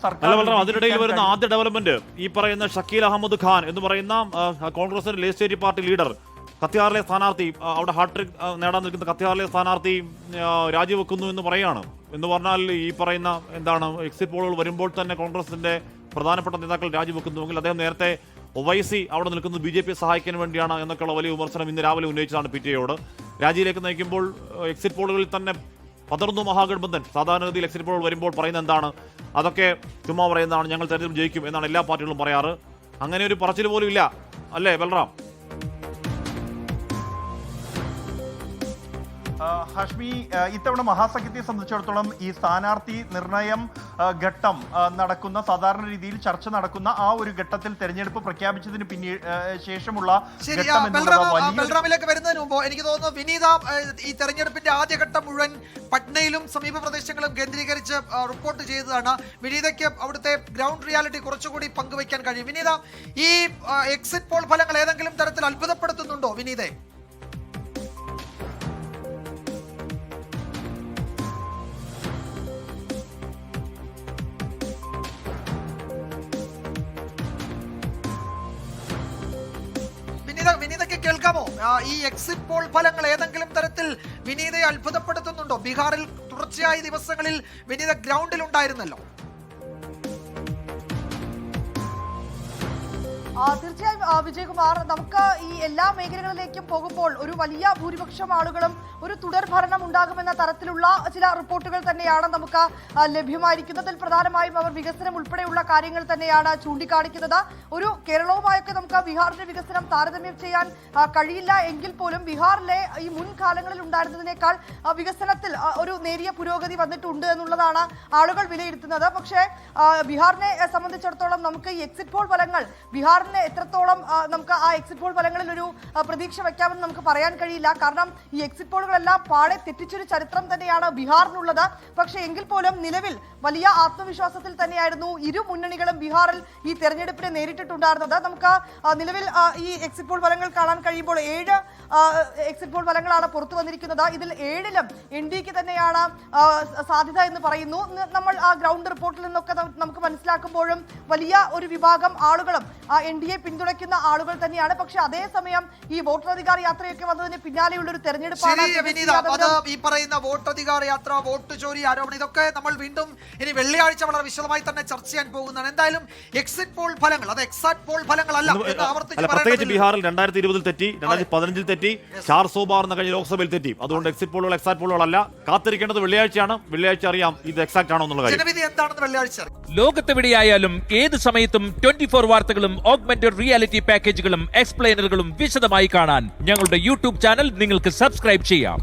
സർക്കാർ. അതിനിടയിൽ വരുന്ന ആദ്യ ഡെവലപ്മെന്റ് ഈ പറയുന്ന ഷക്കീൽ അഹമ്മദ് ഖാൻ എന്ന് പറയുന്ന കോൺഗ്രസിന്റെ ലെജിസ്ലേറ്റീവ് പാർട്ടി ലീഡർ, കത്തിഹാറിലെ സ്ഥാനാർത്ഥി, അവിടെ ഹാട്രിക് നേടാൻ നിൽക്കുന്ന കത്തിഹാറിലെ സ്ഥാനാർത്ഥി രാജിവെക്കുന്നു എന്ന് പറയുകയാണ്. എന്ന് പറഞ്ഞാൽ ഈ പറയുന്ന എന്താണ്, എക്സിറ്റ് പോളുകൾ വരുമ്പോൾ തന്നെ കോൺഗ്രസിന്റെ പ്രധാനപ്പെട്ട നേതാക്കൾ രാജിവെക്കുന്നുവെങ്കിൽ അദ്ദേഹം നേരത്തെ ഒവൈസി അവിടെ നിൽക്കുന്നത് BJP സഹായിക്കാൻ വേണ്ടിയാണ് എന്നൊക്കെയുള്ള വലിയ വിമർശനം ഇന്ന് രാവിലെ ഉന്നയിച്ചതാണ് PTIയോട്. രാജിയിലേക്ക് നയിക്കുമ്പോൾ എക്സിറ്റ് പോളുകളിൽ തന്നെ പതർന്നു മഹാഗഠബന്ധൻ. സാധാരണഗതിയിൽ എക്സിറ്റ് പോളുകൾ വരുമ്പോൾ പറയുന്നത് എന്താണ്, അതൊക്കെ ചുമ്മാ പറയുന്നതാണ്, ഞങ്ങൾ തെരഞ്ഞെടുപ്പ് ജയിക്കും എന്നാണ് എല്ലാ പാർട്ടികളും പറയാറ്. അങ്ങനെ ഒരു പറച്ചിൽ പോലും ഇല്ല അല്ലേ ബൽറാം? ഹാഷ്മി, ഇത്തവണ മഹാസഖ്യത്തെ സംബന്ധിച്ചിടത്തോളം ഈ സ്ഥാനാർത്ഥി നിർണയം ഘട്ടം നടക്കുന്ന, സാധാരണ രീതിയിൽ ചർച്ച നടക്കുന്ന ആ ഒരു ഘട്ടത്തിൽ തെരഞ്ഞെടുപ്പ് പ്രഖ്യാപിച്ചതിന് ശേഷമുള്ള ബൽറാമിലേക്ക് വരുന്നതിന് മുമ്പ് എനിക്ക് തോന്നുന്നു വിനീത ഈ തെരഞ്ഞെടുപ്പിന്റെ ആദ്യഘട്ടം മുഴുവൻ പട്നയിലും സമീപ പ്രദേശങ്ങളും കേന്ദ്രീകരിച്ച് റിപ്പോർട്ട് ചെയ്തതാണ്. വിനീതയ്ക്ക് അവിടുത്തെ ഗ്രൗണ്ട് റിയാലിറ്റി കുറച്ചുകൂടി പങ്കുവയ്ക്കാൻ കഴിയും. വിനീത, ഈ എക്സിറ്റ് പോൾ ഫലങ്ങൾ ഏതെങ്കിലും തരത്തിൽ അത്ഭുതപ്പെടുത്തുന്നുണ്ടോ വിനീതയെ? വിനീതയ്ക്ക് കേൾക്കാമോ? ഈ എക്സിറ്റ് പോൾ ഫലങ്ങൾ ഏതെങ്കിലും തരത്തിൽ വിനീതയെ അത്ഭുതപ്പെടുത്തുന്നുണ്ടോ? ബീഹാറിൽ തുടർച്ചയായ ദിവസങ്ങളിൽ വിനീത ഗ്രൗണ്ടിൽ ഉണ്ടായിരുന്നല്ലോ. തീർച്ചയായും വിജയകുമാർ, നമുക്ക് ഈ എല്ലാ മേഖലകളിലേക്കും പോകുമ്പോൾ ഒരു വലിയ ഭൂരിപക്ഷം ആളുകളും ഒരു തുടർ ഭരണം ഉണ്ടാകുമെന്ന തരത്തിലുള്ള ചില റിപ്പോർട്ടുകൾ തന്നെയാണ് നമുക്ക് ലഭ്യമായിരിക്കുന്നതിൽ. പ്രധാനമായും അവർ വികസനം ഉൾപ്പെടെയുള്ള കാര്യങ്ങൾ തന്നെയാണ് ചൂണ്ടിക്കാണിക്കുന്നത്. ഒരു കേരളവുമായൊക്കെ നമുക്ക് ബീഹാറിന്റെ വികസനം താരതമ്യം ചെയ്യാൻ കഴിയില്ല എങ്കിൽ പോലും ബീഹാറിലെ ഈ മുൻകാലങ്ങളിൽ ഉണ്ടായിരുന്നതിനേക്കാൾ വികസനത്തിൽ ഒരു നേരിയ പുരോഗതി വന്നിട്ടുണ്ട് എന്നുള്ളതാണ് ആളുകൾ വിലയിരുത്തുന്നത്. പക്ഷേ ബീഹാറിനെ സംബന്ധിച്ചിടത്തോളം നമുക്ക് ഈ എക്സിറ്റ് പോൾ ഫലങ്ങൾ ബീഹാറിന് എത്രത്തോളം നമുക്ക് ആ എക്സിറ്റ് പോൾ ഫലങ്ങളിൽ ഒരു പ്രതീക്ഷ വയ്ക്കാമെന്ന് നമുക്ക് പറയാൻ കഴിയില്ല. കാരണം ഈ എക്സിറ്റ് പോളുകളെല്ലാം പാടെ തെറ്റിച്ചൊരു ചരിത്രം തന്നെയാണ് ബീഹാറിനുള്ളത്. പക്ഷേ എങ്കിൽ പോലും നിലവിൽ വലിയ ആത്മവിശ്വാസത്തിൽ തന്നെയായിരുന്നു ഇരു മുന്നണികളും ബീഹാറിൽ ഈ തെരഞ്ഞെടുപ്പിനെ നേരിട്ടിട്ടുണ്ടായിരുന്നത്. നമുക്ക് നിലവിൽ ഈ എക്സിറ്റ് പോൾ ഫലങ്ങൾ കാണാൻ കഴിയുമ്പോൾ 7 എക്സിറ്റ് പോൾ ഫലങ്ങളാണ് പുറത്തു വന്നിരിക്കുന്നത്. ഇതിൽ 7ലും NDക്ക് തന്നെയാണ് സാധ്യത എന്ന് പറയുന്നു. നമ്മൾ ആ ഗ്രൗണ്ട് റിപ്പോർട്ടിൽ നിന്നൊക്കെ നമുക്ക് മനസ്സിലാക്കുമ്പോഴും വലിയ ഒരു വിഭാഗം ആളുകളും NDയെ പിന്തുണയ്ക്കുന്ന ആളുകൾ തന്നെയാണ്. പക്ഷെ അതേസമയം ഈ വോട്ടധികാർ യാത്രയൊക്കെ വന്നതിന് പിന്നാലെയുള്ള ഒരു തെരഞ്ഞെടുപ്പാണ്. ഈ പറയുന്ന വോട്ടധികാർ യാത്ര, വോട്ട് ചോരി ആരോപണം, ഇതൊക്കെ നമ്മൾ വീണ്ടും ഇനി വെള്ളിയാഴ്ച വളരെ വിശദമായി തന്നെ ചർച്ച ചെയ്യാൻ പോകുന്നതാണ്. എന്തായാലും എക്സിറ്റ് പോൾ ഫലങ്ങൾ അത് എക്സാക്ട് പോൾ ഫലങ്ങളല്ല. പ്രത്യേകിച്ച് ബീഹാറിൽ 2020 തെറ്റി, 2015 തെറ്റി, 4 സോബാർ എന്ന കഴിഞ്ഞ ലോക്സഭയിൽ തെറ്റി. അതുകൊണ്ട് എക്സിറ്റ് പോളുകൾ എക്സാക്ട് പോളുകളല്ല. കാത്തിരിക്കേണ്ടത് വെള്ളിയാഴ്ചയാണ്. വെള്ളിയാഴ്ച അറിയാം ഇത് എക്സാക്ട് ആണോ എന്നുള്ള കാര്യം. ജനവിധി എന്താണെന്ന് വെള്ളിയാഴ്ച. ലോകത്തെവിടെയായാലും ഏത് സമയത്തും 24 വാർത്തകളും ഓഗ്മെന്റഡ് റിയാലിറ്റി പാക്കേജുകളും എക്സ്പ്ലെയിനറുകളും വിശദമായി കാണാൻ ഞങ്ങളുടെ YouTube ചാനൽ നിങ്ങൾക്ക് സബ്സ്ക്രൈബ് ചെയ്യാം.